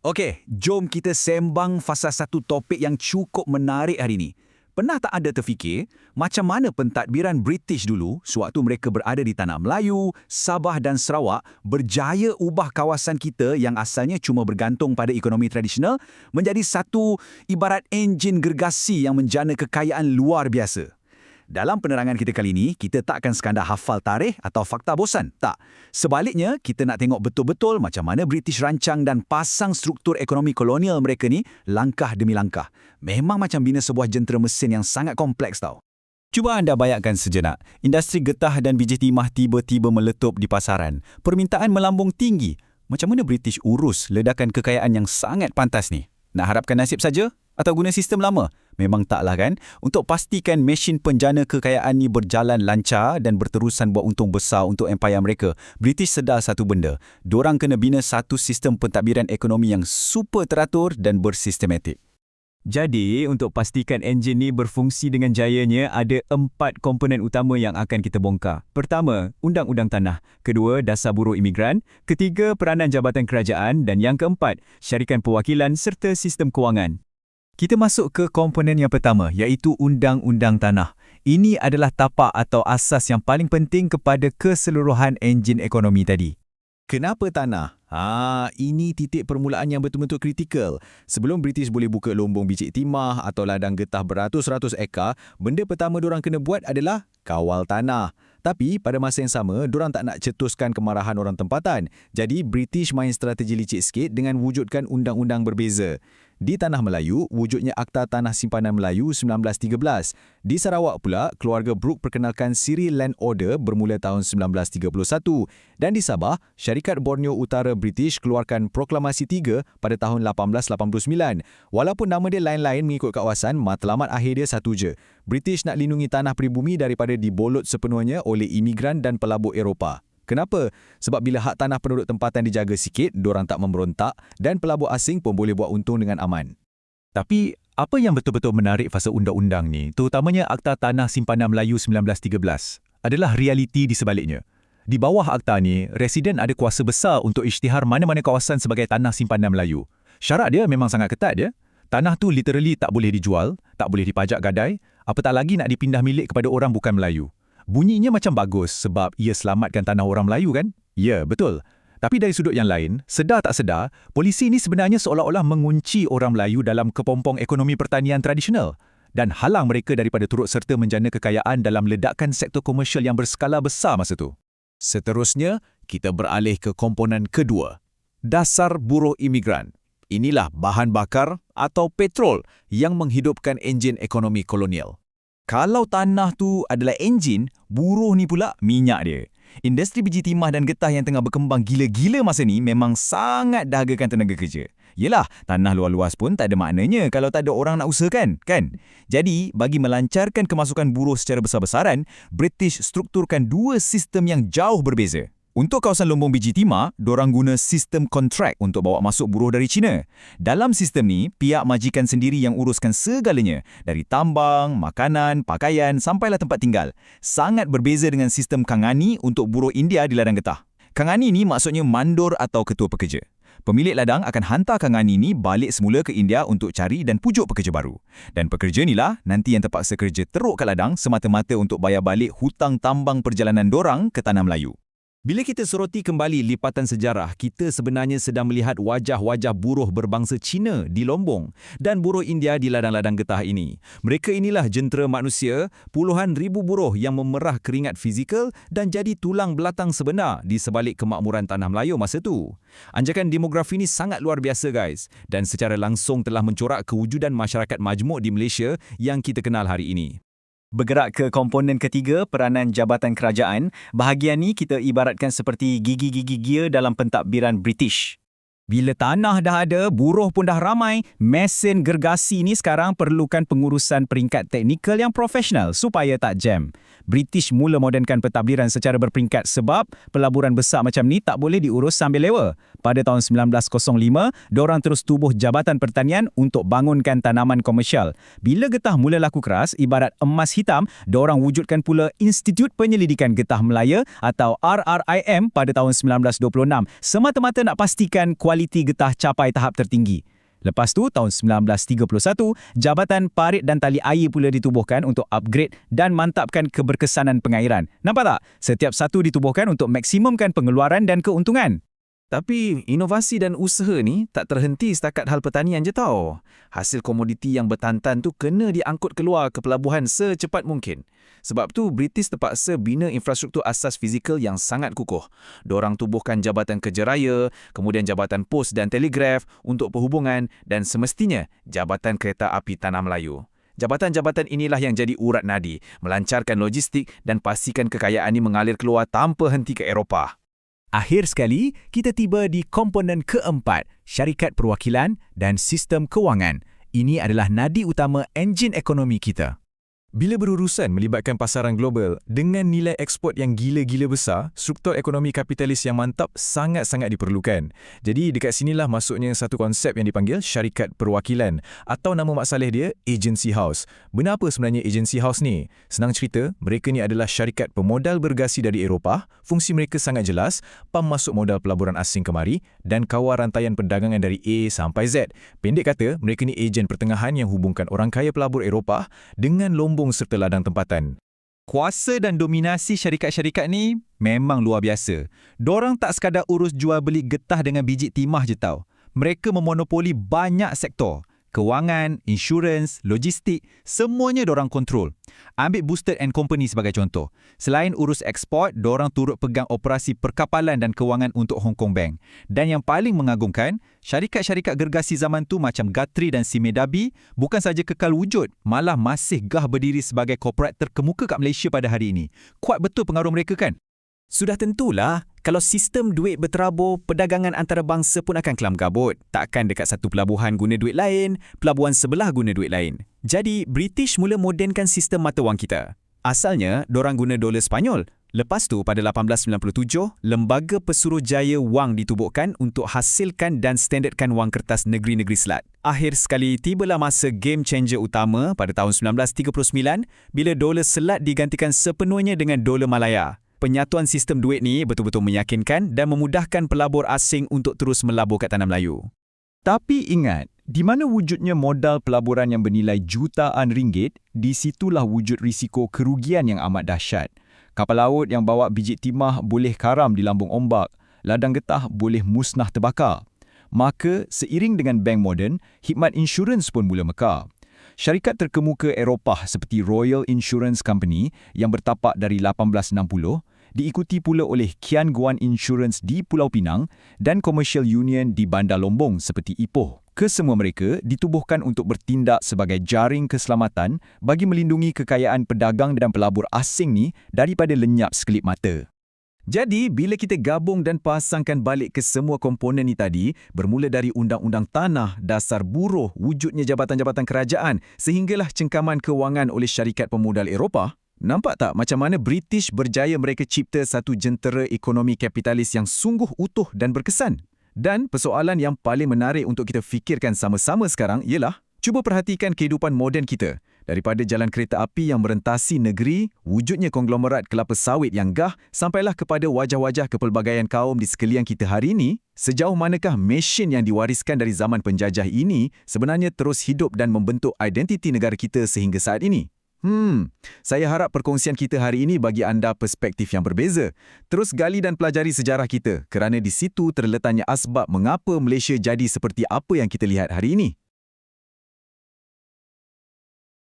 Okey, jom kita sembang pasal satu topik yang cukup menarik hari ini. Pernah tak ada terfikir macam mana pentadbiran British dulu sewaktu mereka berada di Tanah Melayu, Sabah dan Sarawak berjaya ubah kawasan kita yang asalnya cuma bergantung pada ekonomi tradisional menjadi satu ibarat enjin gergasi yang menjana kekayaan luar biasa. Dalam penerangan kita kali ini, kita tak akan sekadar hafal tarikh atau fakta bosan. Tak. Sebaliknya, kita nak tengok betul-betul macam mana British rancang dan pasang struktur ekonomi kolonial mereka ni langkah demi langkah. Memang macam bina sebuah jentera mesin yang sangat kompleks tau. Cuba anda bayangkan sejenak, industri getah dan biji timah tiba-tiba meletup di pasaran. Permintaan melambung tinggi. Macam mana British urus ledakan kekayaan yang sangat pantas ni? Nak harapkan nasib saja? Atau guna sistem lama? Memang taklah kan? Untuk pastikan mesin penjana kekayaan ni berjalan lancar dan berterusan buat untung besar untuk empayar mereka, British sedar satu benda. Dorang kena bina satu sistem pentadbiran ekonomi yang super teratur dan bersistematik. Jadi, untuk pastikan enjin ni berfungsi dengan jayanya, ada 4 komponen utama yang akan kita bongkar. Pertama, Undang-Undang Tanah. Kedua, Dasar Buruh Imigran. Ketiga, Peranan Jabatan Kerajaan. Dan yang keempat, Syarikat Perwakilan serta Sistem Kewangan. Kita masuk ke komponen yang pertama, iaitu Undang-Undang Tanah. Ini adalah tapak atau asas yang paling penting kepada keseluruhan enjin ekonomi tadi. Kenapa tanah? Ini titik permulaan yang betul-betul kritikal. Sebelum British boleh buka lombong biji timah atau ladang getah beratus-ratus ekar, benda pertama diorang kena buat adalah kawal tanah. Tapi pada masa yang sama, diorang tak nak cetuskan kemarahan orang tempatan. Jadi British main strategi licik sikit dengan wujudkan undang-undang berbeza. Di Tanah Melayu, wujudnya Akta Tanah Simpanan Melayu 1913. Di Sarawak pula, keluarga Brooke perkenalkan Siri Land Order bermula tahun 1931. Dan di Sabah, Syarikat Borneo Utara British keluarkan Proklamasi 3 pada tahun 1889. Walaupun nama dia lain-lain mengikut kawasan, matlamat akhir dia satu je. British nak lindungi tanah peribumi daripada dibolot sepenuhnya oleh imigran dan pelabur Eropah. Kenapa? Sebab bila hak tanah penduduk tempatan dijaga sikit, diorang tak memberontak dan pelabur asing pun boleh buat untung dengan aman. Tapi, apa yang betul-betul menarik fasa undang-undang ni, terutamanya Akta Tanah Simpanan Melayu 1913, adalah realiti di sebaliknya. Di bawah akta ni, residen ada kuasa besar untuk isytihar mana-mana kawasan sebagai tanah simpanan Melayu. Syarat dia memang sangat ketat dia. Tanah tu literally tak boleh dijual, tak boleh dipajak gadai, apatah lagi nak dipindah milik kepada orang bukan Melayu. Bunyinya macam bagus sebab ia selamatkan tanah orang Melayu kan? Ya, betul. Tapi dari sudut yang lain, sedar tak sedar, polisi ini sebenarnya seolah-olah mengunci orang Melayu dalam kepompong ekonomi pertanian tradisional dan halang mereka daripada turut serta menjana kekayaan dalam ledakan sektor komersial yang berskala besar masa tu. Seterusnya, kita beralih ke komponen kedua, Dasar Buruh Imigran. Inilah bahan bakar atau petrol yang menghidupkan enjin ekonomi kolonial. Kalau tanah tu adalah enjin, buruh ni pula minyak dia. Industri biji timah dan getah yang tengah berkembang gila-gila masa ni memang sangat dahagakan tenaga kerja. Yelah, tanah luas-luas pun tak ada maknanya kalau tak ada orang nak usahakan, kan? Jadi, bagi melancarkan kemasukan buruh secara besar-besaran, British strukturkan 2 sistem yang jauh berbeza. Untuk kawasan lombong biji timah, dorang guna sistem kontrak untuk bawa masuk buruh dari China. Dalam sistem ni, pihak majikan sendiri yang uruskan segalanya, dari tambang, makanan, pakaian, sampailah tempat tinggal. Sangat berbeza dengan sistem Kangani untuk buruh India di ladang getah. Kangani ni maksudnya mandor atau ketua pekerja. Pemilik ladang akan hantar Kangani ni balik semula ke India untuk cari dan pujuk pekerja baru. Dan pekerja inilah nanti yang terpaksa kerja teruk kat ladang semata-mata untuk bayar balik hutang tambang perjalanan dorang ke Tanah Melayu. Bila kita soroti kembali lipatan sejarah, kita sebenarnya sedang melihat wajah-wajah buruh berbangsa Cina di Lombong dan buruh India di ladang-ladang getah ini. Mereka inilah jentera manusia, puluhan ribu buruh yang memerah keringat fizikal dan jadi tulang belakang sebenar di sebalik kemakmuran Tanah Melayu masa tu. Anjakan demografi ini sangat luar biasa guys dan secara langsung telah mencorak kewujudan masyarakat majmuk di Malaysia yang kita kenal hari ini. Bergerak ke komponen ketiga, peranan jabatan kerajaan, bahagian ni kita ibaratkan seperti gigi-gigi gear dalam pentadbiran British. Bila tanah dah ada, buruh pun dah ramai, mesin gergasi ni sekarang perlukan pengurusan peringkat teknikal yang profesional supaya tak jam. British mula modenkan pentadbiran secara berperingkat sebab pelaburan besar macam ni tak boleh diurus sambil lewa. Pada tahun 1905, diorang terus tubuh Jabatan Pertanian untuk bangunkan tanaman komersial. Bila getah mula laku keras, ibarat emas hitam, diorang wujudkan pula Institut Penyelidikan Getah Melaya atau RRIM pada tahun 1926, semata-mata nak pastikan kualiti kualiti getah capai tahap tertinggi. Lepas tu, tahun 1931, Jabatan Parit dan Tali Air pula ditubuhkan untuk upgrade dan mantapkan keberkesanan pengairan. Nampak tak? Setiap satu ditubuhkan untuk maksimumkan pengeluaran dan keuntungan. Tapi inovasi dan usaha ni tak terhenti setakat hal pertanian je tau. Hasil komoditi yang bertantan tu kena diangkut keluar ke pelabuhan secepat mungkin. Sebab tu British terpaksa bina infrastruktur asas fizikal yang sangat kukuh. Dorang tubuhkan Jabatan Kerja Raya, kemudian Jabatan Pos dan Telegraf untuk perhubungan dan semestinya Jabatan Kereta Api Tanah Melayu. Jabatan-jabatan inilah yang jadi urat nadi, melancarkan logistik dan pastikan kekayaan ini mengalir keluar tanpa henti ke Eropah. Akhir sekali, kita tiba di komponen keempat, syarikat perwakilan dan sistem kewangan. Ini adalah nadi utama enjin ekonomi kita. Bila berurusan melibatkan pasaran global dengan nilai ekspor yang gila-gila besar, struktur ekonomi kapitalis yang mantap sangat-sangat diperlukan. Jadi dekat sinilah masuknya satu konsep yang dipanggil syarikat perwakilan atau nama maksalih dia agency house. Benar apa sebenarnya agency house ni? Senang cerita, mereka ni adalah syarikat pemodal bergasi dari Eropah, fungsi mereka sangat jelas, pam masuk modal pelaburan asing kemari dan kawal rantaian perdagangan dari A sampai Z. Pendek kata, mereka ni ejen pertengahan yang hubungkan orang kaya pelabur Eropah dengan lombong serta ladang tempatan. Kuasa dan dominasi syarikat-syarikat ni memang luar biasa. Dorang tak sekadar urus jual beli getah dengan biji timah je tau. Mereka memonopoli banyak sektor. Kewangan, insurans, logistik, semuanya dorang kontrol. Ambil Boosted and Company sebagai contoh. Selain urus ekspor, dorang turut pegang operasi perkapalan dan kewangan untuk Hong Kong Bank. Dan yang paling mengagumkan, syarikat-syarikat gergasi zaman tu macam Guthrie dan Simedabi bukan saja kekal wujud, malah masih gah berdiri sebagai korporat terkemuka kat Malaysia pada hari ini. Kuat betul pengaruh mereka kan? Sudah tentulah, kalau sistem duit berterabur, perdagangan antarabangsa pun akan kelam kabut. Takkan dekat satu pelabuhan guna duit lain, pelabuhan sebelah guna duit lain. Jadi, British mula modenkan sistem mata wang kita. Asalnya, dorang guna dolar Sepanyol. Lepas tu, pada 1897, Lembaga Pesuruhjaya Wang ditubuhkan untuk hasilkan dan standardkan wang kertas negeri-negeri Selat. Akhir sekali, tibalah masa game changer utama pada tahun 1939 bila dolar Selat digantikan sepenuhnya dengan dolar Malaya. Penyatuan sistem duit ni betul-betul meyakinkan dan memudahkan pelabur asing untuk terus melabur kat Tanah Melayu. Tapi ingat, di mana wujudnya modal pelaburan yang bernilai jutaan ringgit, di situlah wujud risiko kerugian yang amat dahsyat. Kapal laut yang bawa biji timah boleh karam di lambung ombak, ladang getah boleh musnah terbakar. Maka, seiring dengan bank moden, khidmat insurans pun mula mekar. Syarikat terkemuka Eropah seperti Royal Insurance Company yang bertapak dari 1860, diikuti pula oleh Kian Guan Insurance di Pulau Pinang dan Commercial Union di Bandar Lombong seperti Ipoh. Kesemua mereka ditubuhkan untuk bertindak sebagai jaring keselamatan bagi melindungi kekayaan pedagang dan pelabur asing ni daripada lenyap sekelip mata. Jadi, bila kita gabung dan pasangkan balik ke semua komponen ni tadi, bermula dari undang-undang tanah, dasar buruh, wujudnya jabatan-jabatan kerajaan, sehinggalah cengkaman kewangan oleh syarikat pemodal Eropah, nampak tak macam mana British berjaya mereka cipta satu jentera ekonomi kapitalis yang sungguh utuh dan berkesan? Dan persoalan yang paling menarik untuk kita fikirkan sama-sama sekarang ialah, cuba perhatikan kehidupan moden kita. Daripada jalan kereta api yang merentasi negeri, wujudnya konglomerat kelapa sawit yang gah, sampailah kepada wajah-wajah kepelbagaian kaum di sekalian kita hari ini, sejauh manakah mesin yang diwariskan dari zaman penjajah ini sebenarnya terus hidup dan membentuk identiti negara kita sehingga saat ini? Saya harap perkongsian kita hari ini bagi anda perspektif yang berbeza. Terus gali dan pelajari sejarah kita kerana di situ terletaknya asbab mengapa Malaysia jadi seperti apa yang kita lihat hari ini.